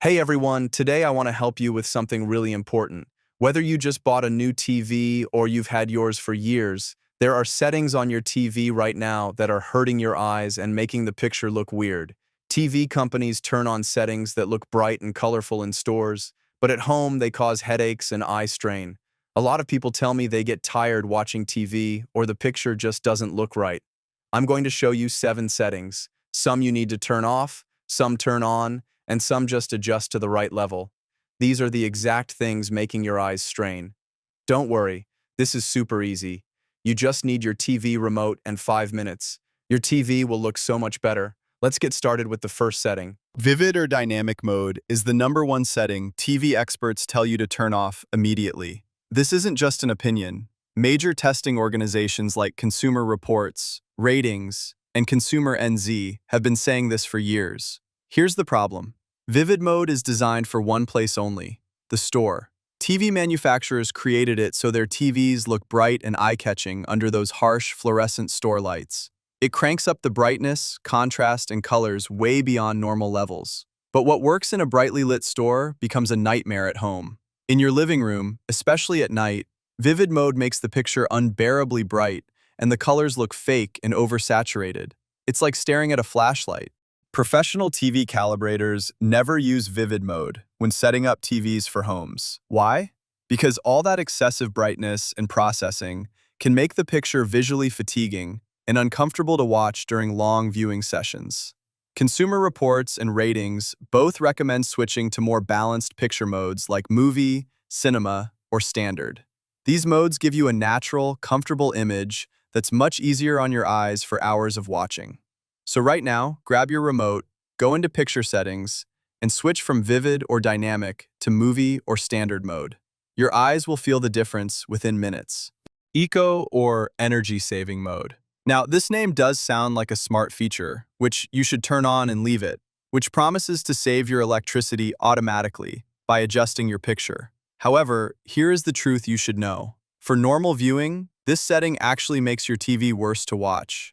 Hey everyone, today I want to help you with something really important. Whether you just bought a new TV or you've had yours for years, there are settings on your TV right now that are hurting your eyes and making the picture look weird. TV companies turn on settings that look bright and colorful in stores, but at home they cause headaches and eye strain. A lot of people tell me they get tired watching TV or the picture just doesn't look right. I'm going to show you 7 settings. Some you need to turn off, some turn on, and some just adjust to the right level. These are the exact things making your eyes strain. Don't worry, this is super easy. You just need your TV remote and 5 minutes. Your TV will look so much better. Let's get started with the first setting. Vivid or dynamic mode is the #1 setting TV experts tell you to turn off immediately. This isn't just an opinion. Major testing organizations like Consumer Reports, Ratings, and Consumer NZ have been saying this for years. Here's the problem. Vivid mode is designed for one place only, the store. TV manufacturers created it so their TVs look bright and eye-catching under those harsh fluorescent store lights. It cranks up the brightness, contrast, and colors way beyond normal levels. But what works in a brightly lit store becomes a nightmare at home. In your living room, especially at night, vivid mode makes the picture unbearably bright, and the colors look fake and oversaturated. It's like staring at a flashlight. Professional TV calibrators never use vivid mode when setting up TVs for homes. Why? Because all that excessive brightness and processing can make the picture visually fatiguing and uncomfortable to watch during long viewing sessions. Consumer Reports and Ratings both recommend switching to more balanced picture modes like movie, cinema, or standard. These modes give you a natural, comfortable image that's much easier on your eyes for hours of watching. So right now, grab your remote, go into Picture Settings, and switch from Vivid or Dynamic to Movie or Standard mode. Your eyes will feel the difference within minutes. Eco or Energy Saving mode. Now, this name does sound like a smart feature, which you should turn on and leave it, which promises to save your electricity automatically by adjusting your picture. However, here is the truth you should know. For normal viewing, this setting actually makes your TV worse to watch.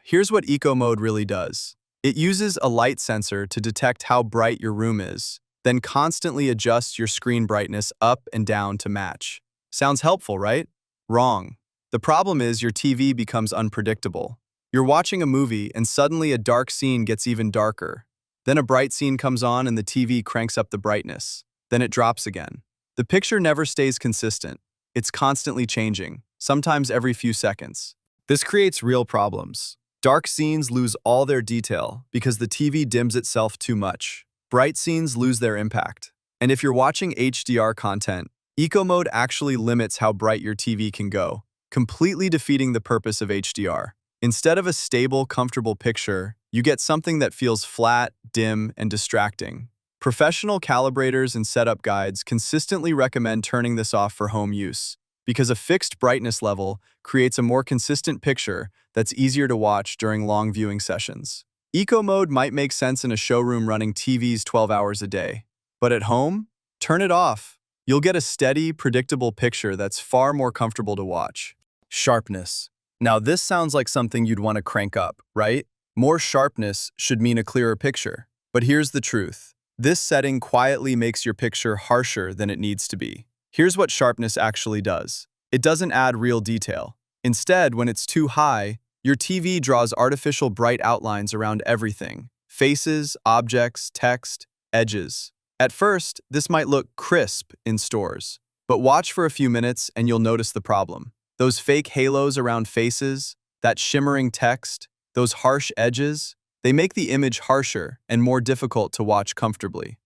Here's what Eco Mode really does. It uses a light sensor to detect how bright your room is, then constantly adjusts your screen brightness up and down to match. Sounds helpful, right? Wrong. The problem is your TV becomes unpredictable. You're watching a movie and suddenly a dark scene gets even darker. Then a bright scene comes on and the TV cranks up the brightness. Then it drops again. The picture never stays consistent. It's constantly changing, sometimes every few seconds. This creates real problems. Dark scenes lose all their detail because the TV dims itself too much. Bright scenes lose their impact. And if you're watching HDR content, Eco Mode actually limits how bright your TV can go, completely defeating the purpose of HDR. Instead of a stable, comfortable picture, you get something that feels flat, dim, and distracting. Professional calibrators and setup guides consistently recommend turning this off for home use, because a fixed brightness level creates a more consistent picture that's easier to watch during long viewing sessions. Eco Mode might make sense in a showroom running TVs 12 hours a day, but at home, turn it off. You'll get a steady, predictable picture that's far more comfortable to watch. Sharpness. Now this sounds like something you'd want to crank up, right? More sharpness should mean a clearer picture. But here's the truth. This setting quietly makes your picture harsher than it needs to be. Here's what sharpness actually does. It doesn't add real detail. Instead, when it's too high, your TV draws artificial bright outlines around everything. Faces, objects, text, edges. At first, this might look crisp in stores. But watch for a few minutes and you'll notice the problem. Those fake halos around faces, that shimmering text, those harsh edges, they make the image harsher and more difficult to watch comfortably.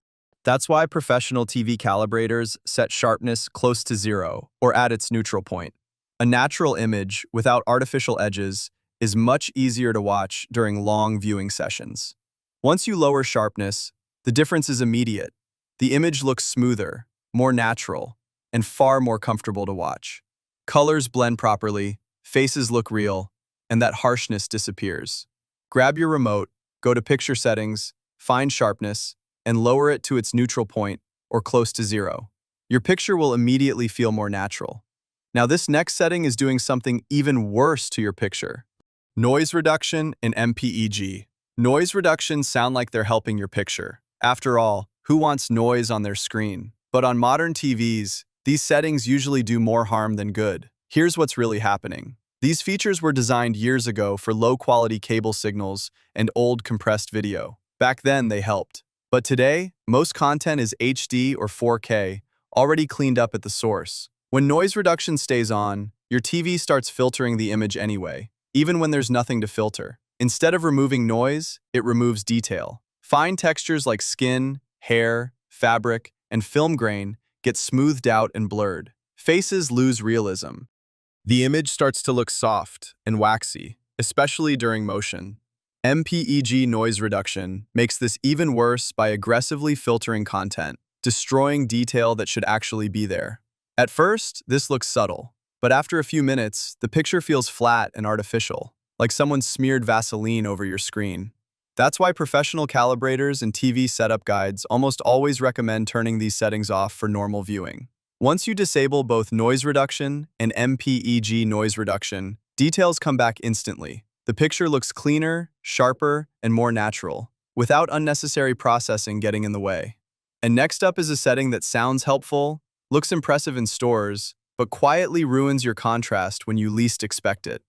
That's why professional TV calibrators set sharpness close to 0 or at its neutral point. A natural image without artificial edges is much easier to watch during long viewing sessions. Once you lower sharpness, the difference is immediate. The image looks smoother, more natural, and far more comfortable to watch. Colors blend properly, faces look real, and that harshness disappears. Grab your remote, go to Picture Settings, find Sharpness, and lower it to its neutral point or close to 0. Your picture will immediately feel more natural. Now this next setting is doing something even worse to your picture. Noise reduction and MPEG. Noise reductions sound like they're helping your picture. After all, Who wants noise on their screen? But on modern TVs, these settings usually do more harm than good. Here's what's really happening. These features were designed years ago for low-quality cable signals and old compressed video. Back then, they helped. But today, most content is HD or 4K, already cleaned up at the source. When noise reduction stays on, your TV starts filtering the image anyway, even when there's nothing to filter. Instead of removing noise, it removes detail. Fine textures like skin, hair, fabric, and film grain get smoothed out and blurred. Faces lose realism. The image starts to look soft and waxy, especially during motion. MPEG noise reduction makes this even worse by aggressively filtering content, destroying detail that should actually be there. At first, this looks subtle, but after a few minutes, the picture feels flat and artificial, like someone smeared Vaseline over your screen. That's why professional calibrators and TV setup guides almost always recommend turning these settings off for normal viewing. Once you disable both noise reduction and MPEG noise reduction, details come back instantly. The picture looks cleaner, sharper, and more natural, without unnecessary processing getting in the way. And next up is a setting that sounds helpful, looks impressive in stores, but quietly ruins your contrast when you least expect it.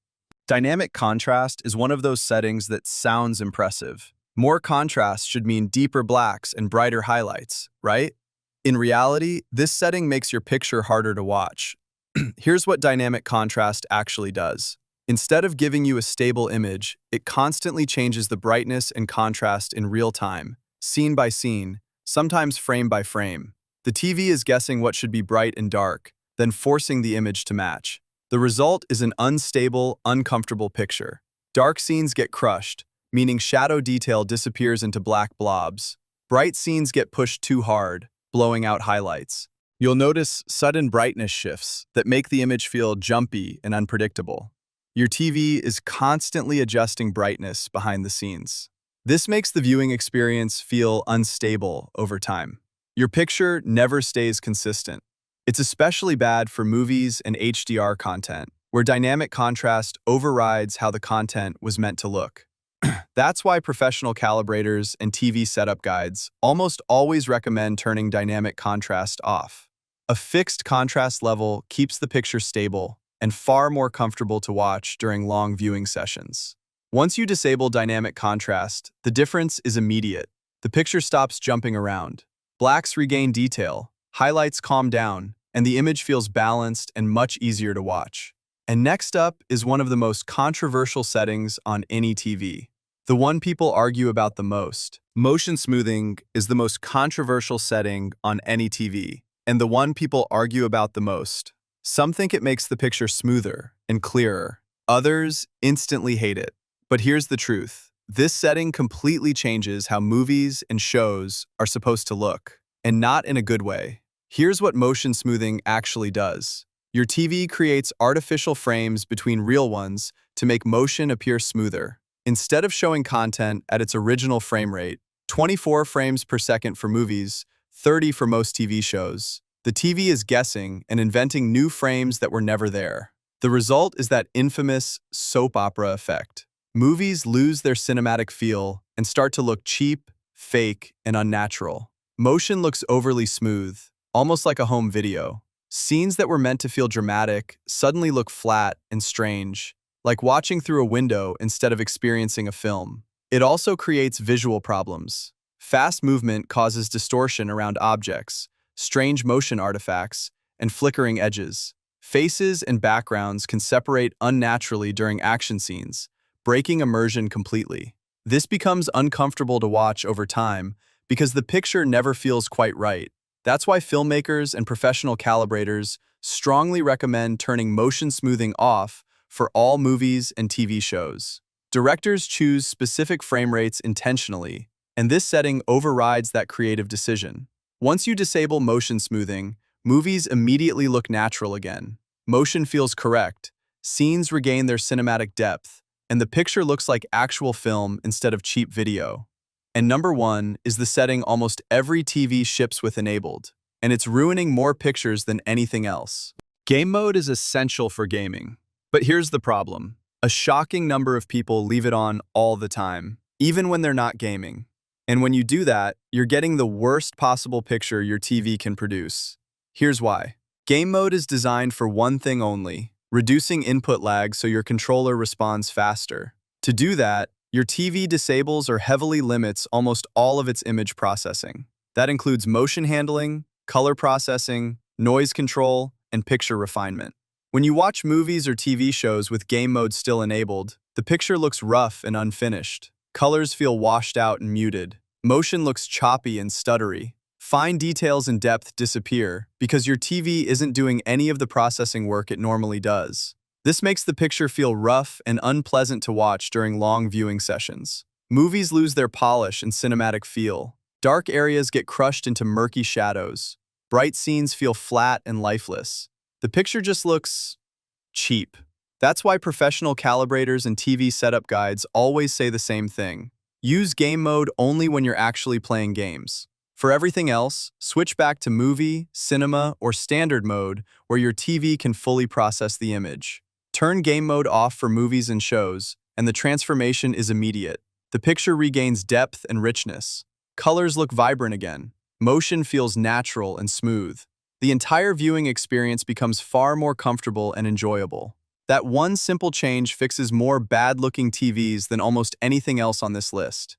Dynamic contrast is one of those settings that sounds impressive. More contrast should mean deeper blacks and brighter highlights, right? In reality, this setting makes your picture harder to watch. Here's what dynamic contrast actually does. Instead of giving you a stable image, it constantly changes the brightness and contrast in real time, scene by scene, sometimes frame by frame. The TV is guessing what should be bright and dark, then forcing the image to match. The result is an unstable, uncomfortable picture. Dark scenes get crushed, meaning shadow detail disappears into black blobs. Bright scenes get pushed too hard, blowing out highlights. You'll notice sudden brightness shifts that make the image feel jumpy and unpredictable. Your TV is constantly adjusting brightness behind the scenes. This makes the viewing experience feel unstable over time. Your picture never stays consistent. It's especially bad for movies and HDR content, where dynamic contrast overrides how the content was meant to look. That's why professional calibrators and TV setup guides almost always recommend turning dynamic contrast off. A fixed contrast level keeps the picture stable and far more comfortable to watch during long viewing sessions. Once you disable dynamic contrast, the difference is immediate. The picture stops jumping around. Blacks regain detail, highlights calm down, and the image feels balanced and much easier to watch. And next up is one of the most controversial settings on any TV. The one people argue about the most. Motion smoothing is the most controversial setting on any TV, and the one people argue about the most. Some think it makes the picture smoother and clearer. Others instantly hate it. But here's the truth. This setting completely changes how movies and shows are supposed to look, and not in a good way. Here's what motion smoothing actually does. Your TV creates artificial frames between real ones to make motion appear smoother. Instead of showing content at its original frame rate, 24 frames per second for movies, 30 for most TV shows, the TV is guessing and inventing new frames that were never there. The result is that infamous soap opera effect. Movies lose their cinematic feel and start to look cheap, fake, and unnatural. Motion looks overly smooth, almost like a home video. Scenes that were meant to feel dramatic suddenly look flat and strange, like watching through a window instead of experiencing a film. It also creates visual problems. Fast movement causes distortion around objects, strange motion artifacts, and flickering edges. Faces and backgrounds can separate unnaturally during action scenes, breaking immersion completely. This becomes uncomfortable to watch over time because the picture never feels quite right. That's why filmmakers and professional calibrators strongly recommend turning motion smoothing off for all movies and TV shows. Directors choose specific frame rates intentionally, and this setting overrides that creative decision. Once you disable motion smoothing, movies immediately look natural again. Motion feels correct, scenes regain their cinematic depth, and the picture looks like actual film instead of cheap video. And number one is the setting almost every TV ships with enabled, and it's ruining more pictures than anything else. Game mode is essential for gaming. But here's the problem. A shocking number of people leave it on all the time, even when they're not gaming. And when you do that, you're getting the worst possible picture your TV can produce. Here's why. Game mode is designed for one thing only: reducing input lag so your controller responds faster. To do that, your TV disables or heavily limits almost all of its image processing. That includes motion handling, color processing, noise control, and picture refinement. When you watch movies or TV shows with game mode still enabled, the picture looks rough and unfinished. Colors feel washed out and muted. Motion looks choppy and stuttery. Fine details and depth disappear because your TV isn't doing any of the processing work it normally does. This makes the picture feel rough and unpleasant to watch during long viewing sessions. Movies lose their polish and cinematic feel. Dark areas get crushed into murky shadows. Bright scenes feel flat and lifeless. The picture just looks cheap. That's why professional calibrators and TV setup guides always say the same thing. Use game mode only when you're actually playing games. For everything else, switch back to movie, cinema, or standard mode where your TV can fully process the image. Turn game mode off for movies and shows, and the transformation is immediate. The picture regains depth and richness. Colors look vibrant again. Motion feels natural and smooth. The entire viewing experience becomes far more comfortable and enjoyable. That one simple change fixes more bad-looking TVs than almost anything else on this list.